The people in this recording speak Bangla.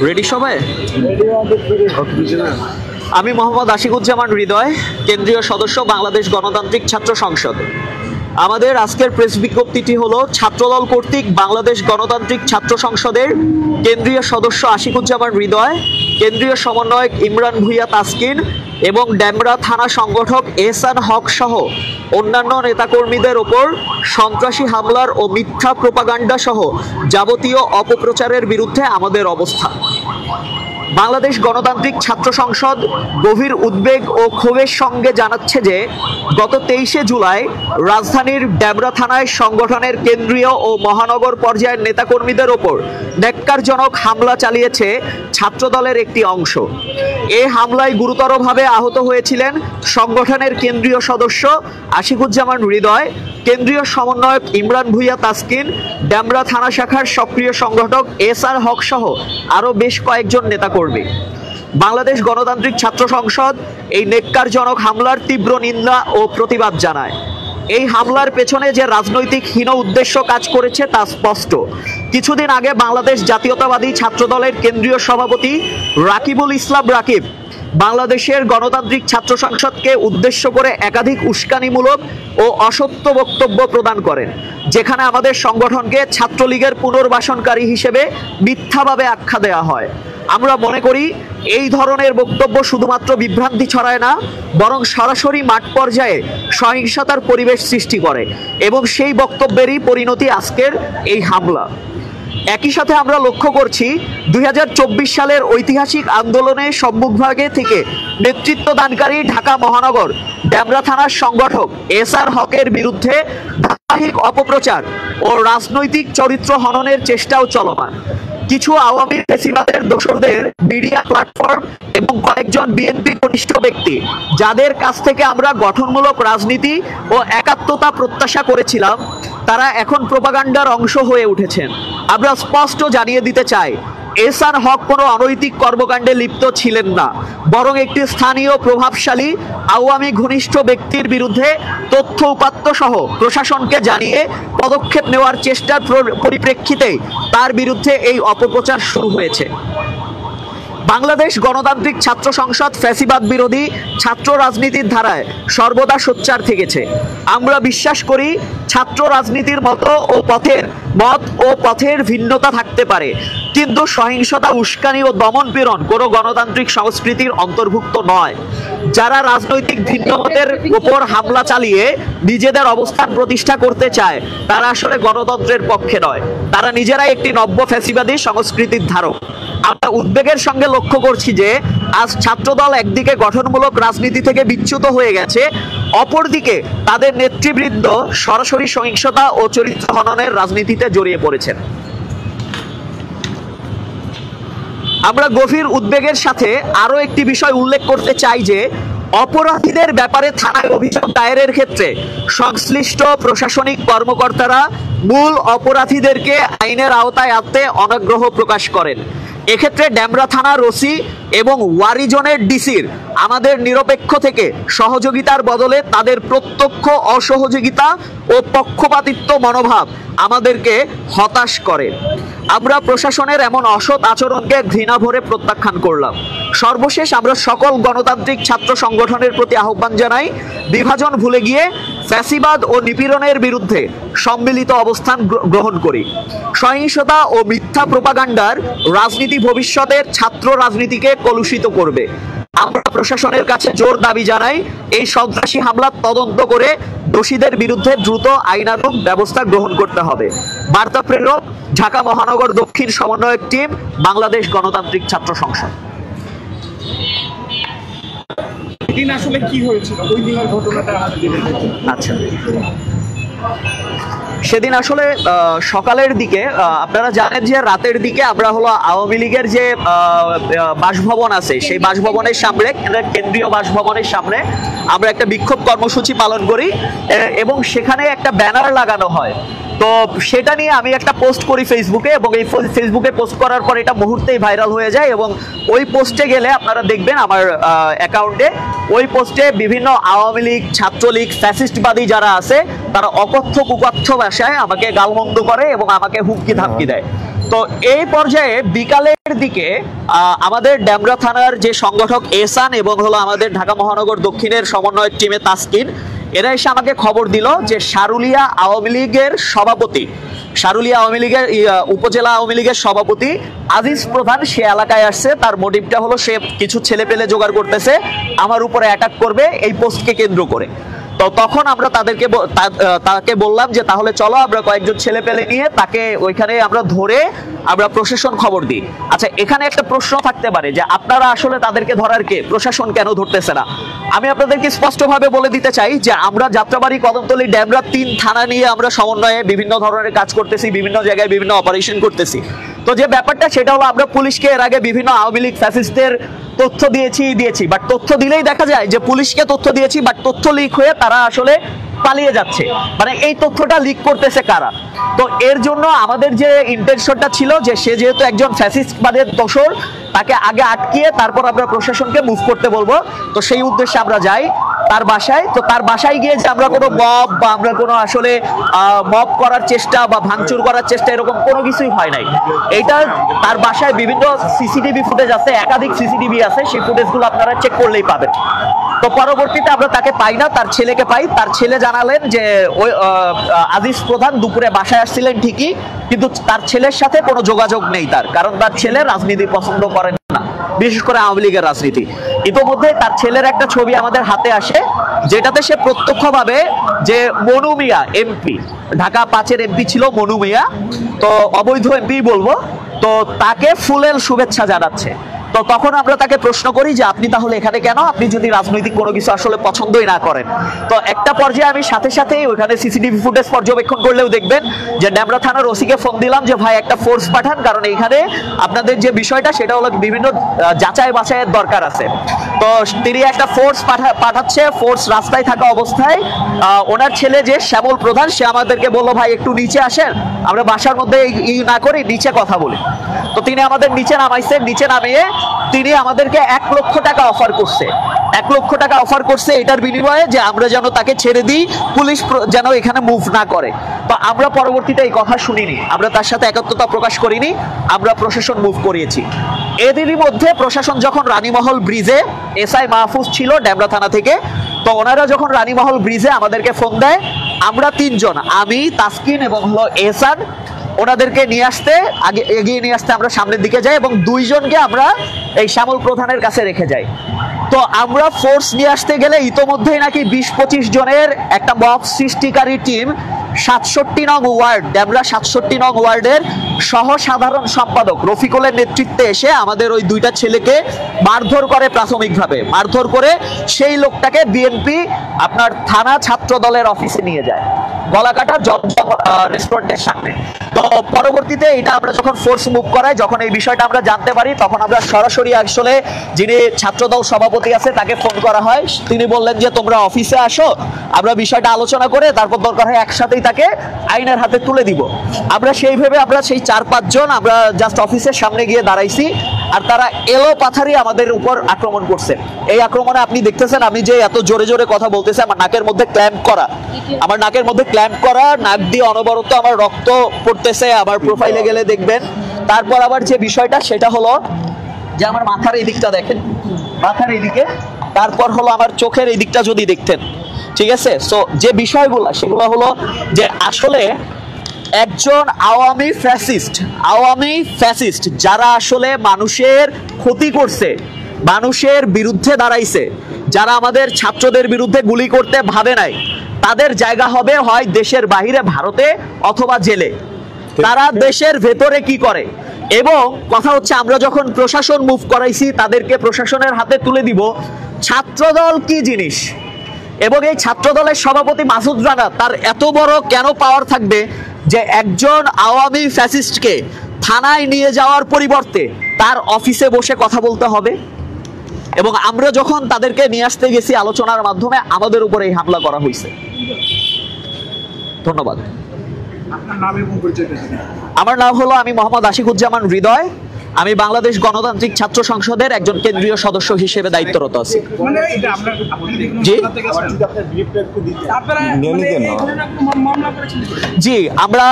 রেডি সবাই? আমি মোহাম্মদ আশিকুজ্জামান হৃদয়, কেন্দ্রীয় সদস্য, বাংলাদেশ গণতান্ত্রিক ছাত্র সংসদ। আমাদের আজকের প্রেস বিজ্ঞপ্তিটি হলো ছাত্রদল কর্তৃক বাংলাদেশ গণতান্ত্রিক ছাত্র সংসদের কেন্দ্রীয় সদস্য আশিকুজ্জামান হৃদয়, কেন্দ্রীয় সমন্বয়ক ইমরান ভুঁইয়া তাসকিন এবং ডেমরা থানা সংগঠক এহসান হক সহ অন্যান্য নেতাকর্মীদের ওপর সন্ত্রাসী হামলার ও মিথ্যা প্রোপাগান্ডা সহ যাবতীয় অপপ্রচারের বিরুদ্ধে আমাদের অবস্থান। বাংলাদেশ গণতান্ত্রিক ছাত্র সংসদ গভীর উদ্বেগ ও ক্ষোভের সঙ্গে জানাচ্ছে যে গত 23শে জুলাই রাজধানীর ডেমরা থানায় সংগঠনের কেন্দ্রীয় ও মহানগর পর্যায়ের নেতাকর্মীদের ওপর ন্যাক্কারজনক হামলা চালিয়েছে ছাত্রদলের একটি অংশ। এই হামলায় গুরুতরভাবে আহত হয়েছিলেন সংগঠনের কেন্দ্রীয় সদস্য আশিকুজ্জামান হৃদয়, কেন্দ্রীয় সমন্বয়ক ইমরান ভুঁইয়া তাসকিন, ডেমরা থানা শাখার সক্রিয় সংগঠক এহসান হক সহ আরও বেশ কয়েকজন নেতাকর্মী। বাংলাদেশ গণতান্ত্রিক ছাত্র সংসদ এই নেক্কারজনক হামলার তীব্র নিন্দা ও প্রতিবাদ জানায়। এই হামলার পেছনে যে রাজনৈতিক হীন উদ্দেশ্য কাজ করেছে তা স্পষ্ট। কিছুদিন আগে বাংলাদেশ জাতীয়তাবাদী ছাত্রদলের কেন্দ্রীয় সভাপতি রাকিবুল ইসলাম রাকিব বাংলাদেশের গণতান্ত্রিক ছাত্র সংসদকে উদ্দেশ্য করে একাধিক উস্কানিমূলক ও অসত্য বক্তব্য প্রদান করেন, যেখানে আমাদের সংগঠনকে ছাত্রলীগের পুনর্বাসনকারী হিসেবে মিথ্যাভাবে আখ্যা দেওয়া হয়। আমরা মনে করি এই ধরনের বক্তব্য শুধুমাত্র বিভ্রান্তি ছড়ায় না, বরং সরাসরি মাঠ পর্যায়ে সহিংসতার পরিবেশ সৃষ্টি করে এবং সেই বক্তব্যেরই পরিণতি আজকের এই হামলা। একই সাথে আমরা লক্ষ্য করছি 2024 সালের ঐতিহাসিক আন্দোলনে সম্মুখভাগে থেকে নেতৃত্ব দানকারী ঢাকা মহানগর ডেমরা থানার সংগঠক এহসান হকের বিরুদ্ধে ধারাবাহিক অপপ্রচার ও রাজনৈতিক চরিত্র হননের চেষ্টাও চলমান। কিছু আওয়ামী ফ্যাসিবাদের দোসরদের মিডিয়া প্ল্যাটফর্ম এবং কয়েকজন বিএনপি ঘনিষ্ঠ ব্যক্তি, যাদের কাছ থেকে আমরা গঠনমূলক রাজনীতি ও একাত্মতা প্রত্যাশা করেছিলাম, তারা এখন প্রোপাগান্ডার অংশ হয়ে উঠেছেন। আমরা স্পষ্ট জানিয়ে দিতে চাই, এহসান হক কোনো অনৈতিক কর্মকাণ্ডে লিপ্ত ছিলেন না, বরং একটি স্থানীয় প্রভাবশালী আওয়ামী ঘনিষ্ঠ ব্যক্তির বিরুদ্ধে তথ্য উপাত্ত সহ প্রশাসনকে জানিয়ে পদক্ষেপ নেওয়ার চেষ্টার পরিপ্রেক্ষিতে তার বিরুদ্ধে এই অপপ্রচার শুরু হয়েছে। বাংলাদেশ গণতান্ত্রিক ছাত্র সংসদ ফ্যাসিবাদ বিরোধী ছাত্র রাজনীতির ধারায় সর্বদা সোচ্চার থেকেছে। আমরা বিশ্বাস করি ছাত্র রাজনীতির মত ও পথের ভিন্নতা থাকতে পারে, কিন্তু সহিংসতা, উস্কানি ও দমনপীড়ন কোনো গণতান্ত্রিক সংস্কৃতির অন্তর্ভুক্ত নয়। যারা রাজনৈতিক ভিন্নমতের উপর হামলা চালিয়ে নিজেদের অবস্থান প্রতিষ্ঠা করতে চায়, তারা আসলে গণতন্ত্রের পক্ষে নয়, তারা নিজেরাই একটি নব্য ফ্যাসিবাদী সংস্কৃতির ধারক। আমরা উদ্বেগের সঙ্গে লক্ষ্য করছি যে আজ ছাত্রদল একদিকে গঠনমূলক রাজনীতি থেকে বিচ্যুত হয়ে গেছে, অপরদিকে তাদের নেতৃবৃন্দ সরাসরি সহিংসতা ও চরিত্র হননের রাজনীতিতে জড়িয়ে পড়েছেন। আমরা গভীর উদ্বেগের সাথে আরও একটি বিষয় উল্লেখ করতে চাই যে অপরাধীদের ব্যাপারে থানায় অভিযোগ দায়েরের ক্ষেত্রে সংশ্লিষ্ট প্রশাসনিক কর্মকর্তারা মূল অপরাধীদেরকে আইনের আওতায় আনতে অনাগ্রহ প্রকাশ করেন। এক্ষেত্রে ডেমরা থানার ওসি এবং ওয়ারিজনের ডিসির আমাদের নিরপেক্ষ থেকে সহযোগিতার বদলে তাদের প্রত্যক্ষ অসহযোগিতা ও পক্ষপাতিত্ব মনোভাব আমাদেরকে হতাশ করে। আমরা প্রশাসনের এমন অসৎ আচরণকে ঘৃণা ভরে প্রত্যাখ্যান করলাম। সর্বশেষ আমরা সকল গণতান্ত্রিক ছাত্র সংগঠনের প্রতি আহ্বান জানাই, বিভাজন ভুলে গিয়ে ফ্যাসিবাদ ও নিপীড়নের বিরুদ্ধে সম্মিলিত অবস্থান গ্রহণ করি। সহিংসতা ও মিথ্যা প্রোপাগান্ডার রাজনীতি ভবিষ্যতের ছাত্র রাজনীতিকে কলুষিত করবে। আমরা প্রশাসনের কাছে জোর দাবি জানাই, এই সন্ত্রাসী হামলার তদন্ত করে দোষীদের বিরুদ্ধে দ্রুত আইনানুগ ব্যবস্থা গ্রহণ করতে হবে। বার্তা প্রেরক, ঢাকা মহানগর দক্ষিণ সমন্বয়ক টিম, বাংলাদেশ গণতান্ত্রিক ছাত্র সংসদ। দিন আসলে কি হয়েছিল ওই দিনের ঘটনাটা? আচ্ছা, সেদিন আসলে সকালের দিকে, আপনারা জানেন যে রাতের দিকে আমরা হলো আওয়ামী লীগের যে বাসভবন আছে সেই বাসভবনের সামনে, কেন্দ্রীয় বাসভবনের সামনে আমরা একটা বিক্ষোভ কর্মসূচি পালন করি এবং সেখানে একটা ব্যানার লাগানো হয়। তো সেটা নিয়ে আমি একটা পোস্ট করি ফেসবুকে, এবং এই ফেসবুকে পোস্ট করার পর এটা মুহূর্তেই ভাইরাল হয়ে যায়। এবং ওই পোস্টে গেলে আপনারা দেখবেন আমার অ্যাকাউন্টে, ওই পোস্টে বিভিন্ন আওয়ামী লীগ, ছাত্রলীগ, ফ্যাসিস্টবাদী যারা আছে তারা অকথ্য কুকথ্য ভাষায় আমাকে গালমন্দ করে এবং আমাকে হুমকি ধামকি দেয়। তো এই পর্যায়ে বিকালের দিকে আমাদের ডেমরা থানার যে সংগঠক এহসান এবং হলো আমাদের ঢাকা মহানগর দক্ষিণের সমন্বয়ক টিমে তাসকিন, এরা এসে আমাকে খবর দিল যে সারুলিয়া আওয়ামী লীগের সভাপতি, সারুলিয়া আওয়ামী লীগের উপজেলা আওয়ামী লীগের সভাপতি আজিজ প্রধান সে এলাকায় আসছে। তার মোটিভটা হলো সে কিছু ছেলে পেলে জোগাড় করতেছে আমার উপরে অ্যাটাক করবে এই পোস্টকে কেন্দ্র করে। তো তখন আমরা তাকে বললাম যে তাহলে চলো আমরা কয়েকজন ছেলে পেলে নিয়ে তাকে ওইখানে আমরা ধরে আমরা প্রশাসন খবর দিই। আচ্ছা, এখানে একটা প্রশ্ন থাকতে পারে যে আপনারা আসলে তাদেরকে ধরার কে, প্রশাসন কেন ধরতেছে না? আমি আপনাদেরকে স্পষ্টভাবে বলে দিতে চাই যে আমরা যাত্রাবাড়ি, কদমতলী, ডেমরা 3 থানা নিয়ে আমরা সমন্বয়ে বিভিন্ন ধরনের কাজ করতেছি, বিভিন্ন জায়গায় বিভিন্ন অপারেশন করতেছি। তো যে ব্যাপারটা সেটা হলো আমরা পুলিশকে এর আগে বিভিন্ন আওয়ামী লীগ ফ্যাসিস্টদের তথ্য দিয়েছি, বাট তথ্য দিলেই দেখা যায় যে পুলিশকে তথ্য দিয়েছি, বাট তথ্য লিক হয়ে তারা আসলে পালিয়ে যাচ্ছে। মানে এই তথ্যটা লিক করতেছে কারা? তো এর জন্য আমাদের যে ইন্টেনশনটা ছিল যে সে যেহেতু একজন ফ্যাসিস্টবাদের দোসর, তাকে আগে আটকিয়ে তারপর আমরা প্রশাসনকে মুভ করতে বলবো। তো সেই উদ্দেশ্যে আমরা যাই তার বাসায়। তো তার বাসায় গিয়ে যে আমরা কোনো মব বা আমরা কোনো আসলে মব করার চেষ্টা বা ভাঙচুর করার চেষ্টা এরকম কোনো কিছুই হয় নাই। এইটা তার বাসায় বিভিন্ন সিসিটিভি ফুটেজ আছে, একাধিক সিসিটিভি আছে, সেই ফুটেজগুলো আপনারা চেক করলেই পাবেন। তো পরবর্তীতে আমরা তাকে পাই না, তার ছেলেকে পাই। তার ছেলে জানালেন যে ওই আজিজ প্রধান দুপুরে বাসায় আসছিলেন ঠিকই, কিন্তু তার ছেলের সাথে কোনো যোগাযোগ নেই তার, কারণ তার ছেলে রাজনীতি পছন্দ করেন না, বিশেষ করে আওয়ামী লীগের রাজনীতি। ইতোমধ্যে তার ছেলের একটা ছবি আমাদের হাতে আসে, যেটাতে সে প্রত্যক্ষভাবে যে মনু মিয়া এমপি, ঢাকা 5-এর এমপি ছিল মনু মিয়া, তো অবৈধ এমপি বলবো, তো তাকে ফুলেল শুভেচ্ছা জানাচ্ছে। তো তখন আমরা তাকে প্রশ্ন করি যে আপনি তাহলে এখানে কেন, আপনি যদি রাজনৈতিক কোনো কিছু আসলে পছন্দই না করেন। তো একটা পর্যায়ে আমি সাথে সাথেই ওখানে সিসিটিভি ফুটেজ পর্যবেক্ষণ করলেও দেখবেন যে ডেমরা থানার ওসিকে ফোন দিলাম যে ভাই একটা ফোর্স পাঠান, কারণ এইখানে আপনাদের যে বিষয়টা সেটা হলো বিভিন্ন যাচাই বাছাইয়ের দরকার আছে। তো তিনি একটা ফোর্স পাঠাচ্ছে। ফোর্স রাস্তায় থাকা অবস্থায় ওনার ছেলে যে শ্যামল প্রধান, সে আমাদেরকে বললো ভাই একটু নিচে আসেন, আমরা বাসার মধ্যে না করি, নিচে কথা বলি। তো তিনি আমাদের নিচে নামাইছেন। নিচে নামিয়ে তিনি আমাদেরকে 1 লক্ষ টাকা অফার করছে। 1 লক্ষ টাকা অফার করছে এটার বিনিময়ে যে আমরা যেন তাকে ছেড়ে দিই, পুলিশ যেন এখানে মুভ না করে। তো আমরা পরবর্তীতে এই কথা শুনিনি, আমরা তার সাথে একাত্মতা প্রকাশ করিনি, আমরা প্রশাসন মুভ করিয়েছি। এদেরই মধ্যে প্রশাসন যখন রানীমহল ব্রিজে, এসআই মাহফুজ ছিল ডেমরা থানা থেকে, তো ওনারা যখন রানীমহল ব্রিজে আমাদেরকে ফোন দেয়, আমরা 3 জন, আমি, তাসকিন এবং হলো এহসান, ওনাদেরকে নিয়ে আসতে এগিয়ে নিয়ে আসতে আমরা সামনের দিকে যাই এবং 2 জনকে আমরা এই শ্যামল প্রধানের কাছে রেখে যাই। তো আমরা ফোর্স নিয়ে আসতে গেলে ইতোমধ্যেই নাকি 20-25 জনের একটা মব সৃষ্টিকারী টিম 67 নং ওয়ার্ড, ডেমরা 67 নং ওয়ার্ডের সহ সাধারণ সম্পাদক রফিকুলের নেতৃত্বে এসে আমাদের ওই 2টা ছেলেকে মারধর করে, প্রাথমিকভাবে মারধর করে সেই লোকটাকে বিএনপি আপনার থানা ছাত্র দলের অফিসে নিয়ে যায়, গলাকাটা রেস্টুরেন্টের সামনে। তো পরবর্তীতে এটা আমরা যখন ফোর্স মুভ করাই, যখন এই বিষয়টা আমরা জানতে পারি, তখন আমরা সরাসরি আসলে যিনি ছাত্রদল সভাপতি আছে তাকে ফোন করা হয়। তিনি বললেন যে তোমরা অফিসে আসো, আমরা বিষয়টা আলোচনা করে তারপর দরকার হয় একসাথেই তাকে আইনের হাতে তুলে দিব। আমরা সেইভাবে আমরা সেই 4-5 জন আমরা জাস্ট অফিসের সামনে গিয়ে দাঁড়াইছি, আর তারা এলো পাথারি আমাদের উপর আক্রমণ করছে। এই আক্রমণে আপনি দেখতেছেন আমি যে এত জোরে জোরে কথা বলতেছি, আমার নাকের মধ্যে ক্ল্যাম্প করা, নাক দিয়ে অনবরত আমার রক্ত পড়তেছে। আবার প্রোফাইলে গেলে দেখবেন। তারপর আবার যে বিষয়টা সেটা হলো যে আমার মাথার এই দিকটা দেখেন, মাথার এই দিকে, তারপর হলো আমার চোখের এই দিকটা যদি দেখতেন, ঠিক আছে। সো যে বিষয়গুলো সেগুলো হলো যে আসলে একজন আওয়ামী ফ্যাসিস্ট যারা আসলে মানুষের ক্ষতি করছে, মানুষের বিরুদ্ধে দাঁড়াইছে, যারা আমাদের ছাত্রদের বিরুদ্ধে গুলি করতে ভাবে নাই, তাদের জায়গা হবে হয় দেশের বাহিরে ভারতে অথবা জেলে। তারা দেশের ভেতরে কি করে? এবং কথা হচ্ছে আমরা যখন প্রশাসন মুভ করাইছি, তাদেরকে প্রশাসনের হাতে তুলে দিব। ছাত্রদল কি জিনিস এবং এই ছাত্রদলের সভাপতি মাসুদ রানা, তার এত বড় কেন পাওয়ার থাকবে যে একজন আওয়ামী ফ্যাসিস্টকে থানায় নিয়ে যাওয়ার পরিবর্তে তার অফিসে বসে কথা বলতে হবে? এবং আমরা যখন তাদেরকে নিয়ে আসতে গেছি আলোচনার মাধ্যমে, আমাদের উপরে এই হামলা করা হয়েছে। ধন্যবাদ। আমার নাম হলো, আমি মোহাম্মদ আশিকুজ্জামান হৃদয়। আমি বাংলাদেশ গণতান্ত্রিক ছাত্র সংসদের একজন কেন্দ্রীয় সদস্য হিসেবে দায়িত্বরত আছি। জি, আমরা